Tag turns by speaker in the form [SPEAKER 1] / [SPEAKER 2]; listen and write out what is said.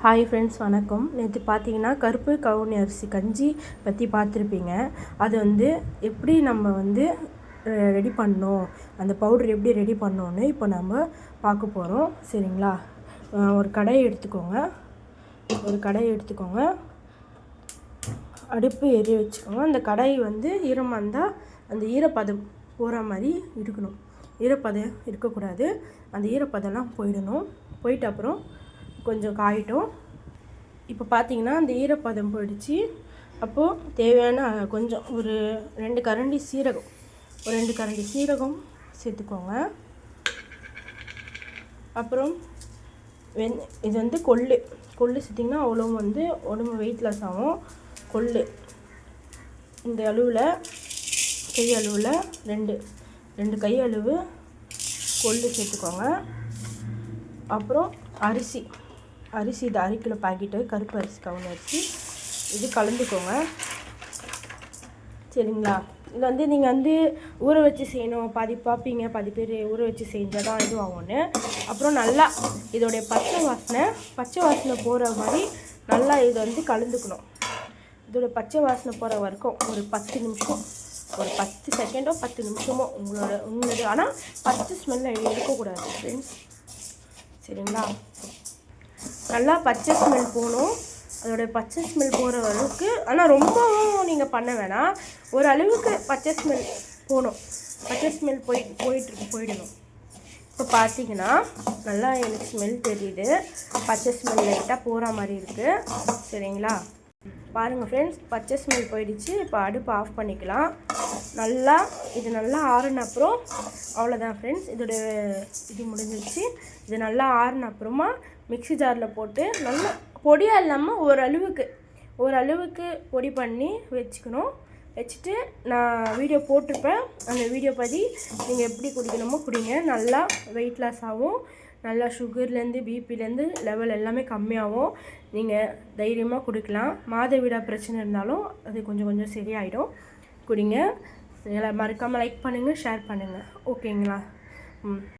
[SPEAKER 1] Hi friends, வணக்கம். நேற்று பார்த்தீங்கன்னா கருப்பு கவுனி அரிசி கஞ்சி பற்றி பார்த்துருப்பீங்க. அது எப்படி நம்ம ரெடி பண்ணோம், அந்த பவுடர் எப்படி ரெடி பண்ணோன்னு இப்போ நம்ம பார்க்க போகிறோம். சரிங்களா? ஒரு கடாயை எடுத்துக்கோங்க. அடுப்பு எரிய வச்சுக்கோங்க. அந்த கடாய் ஈரமாக இருந்தால் அந்த ஈரப்பதம் போகிற மாதிரி இருக்கணும். ஈரப்பதம் இருக்கக்கூடாது. அந்த ஈரப்பதம்லாம் போயிட்டு அப்புறம் கொஞ்சம் காயட்டும். இப்போ பார்த்தீங்கன்னா அந்த ஈரப்பதம் போயிடுச்சு. அப்போது தேவையான கொஞ்சம் ஒரு 2 கரண்டி சீரகம் சேர்த்துக்கோங்க. அப்புறம் இது கொள்ளு சேர்த்திங்கன்னா அவ்வளோ உடம்பு வெயிட்லெஸ் ஆகும். கொள்ளு இந்த அளவில் கை அளவில் 2 கை அளவு கொள்ளு சேர்த்துக்கோங்க. அப்புறம் அரிசி இது 1/2 கிலோ பாக்கெட்டு கருப்பு அரிசி கவுனி அரிசி இது கலந்துக்கோங்க. சரிங்களா? இது நீங்கள் ஊற வச்சு செய்யணும். பாதி பார்ப்பீங்க, பாதி பேர் ஊற வச்சு செஞ்சால் தான் இது ஆகும்னு. அப்புறம் நல்லா இதோடைய பச்சை வாசனை போகிற மாதிரி நல்லா இது கலந்துக்கணும். இதோடைய பச்சை வாசனை போகிற வரைக்கும் ஒரு 10 நிமிஷம், ஒரு 10 செகண்டோ 10 நிமிஷமோ உங்களோட ஆனால் பச்சை ஸ்மெல்ல எடுக்கக்கூடாது ஃப்ரெண்ட்ஸ். சரிங்களா? நல்லா பச்சை ஸ்மெல் போகணும். அதோடைய பச்சை ஸ்மெல் போகிற அளவுக்கு, ஆனால் ரொம்பவும் நீங்கள் பண்ண வேணாம். ஒரு அளவுக்கு பச்சை ஸ்மெல் போகணும். பச்சை ஸ்மெல் போயிடணும். இப்போ பார்த்தீங்கன்னா நல்லா எனக்கு ஸ்மெல் தெரியுது. பச்சை ஸ்மெல் லைட்டாக போகிற மாதிரி இருக்குது. சரிங்களா? பாருங்கள் ஃப்ரெண்ட்ஸ், பச்சை ஸ்மெல் போயிடுச்சு. இப்போ அடுப்பு ஆஃப் பண்ணிக்கலாம். இது நல்லா ஆறின அப்புறம் அவ்வளோதான் ஃப்ரெண்ட்ஸ். இது முடிஞ்சிடுச்சு. இது நல்லா ஆறின அப்புறமா மிக்ஸி ஜாரில் போட்டு நல்லா பொடியாக இல்லாமல் ஓரளவுக்கு பொடி பண்ணி வச்சுட்டு நான் வீடியோ போட்டிருப்பேன். அந்த வீடியோ பற்றி நீங்கள் எப்படி குடிக்கணுமோ குடிங்க. நல்லா வெயிட் லாஸ் ஆகும். நல்லா சுகர்லேருந்து பிபிலேருந்து லெவல் எல்லாமே கம்மியாகும். நீங்கள் தைரியமாக குடிக்கலாம். மாதவிடாய் பிரச்சனை இருந்தாலும் அது கொஞ்சம் சரியாயிடும். குடிங்க. மறக்காமல் லைக் பண்ணுங்கள், ஷேர் பண்ணுங்கள். ஓகேங்களா?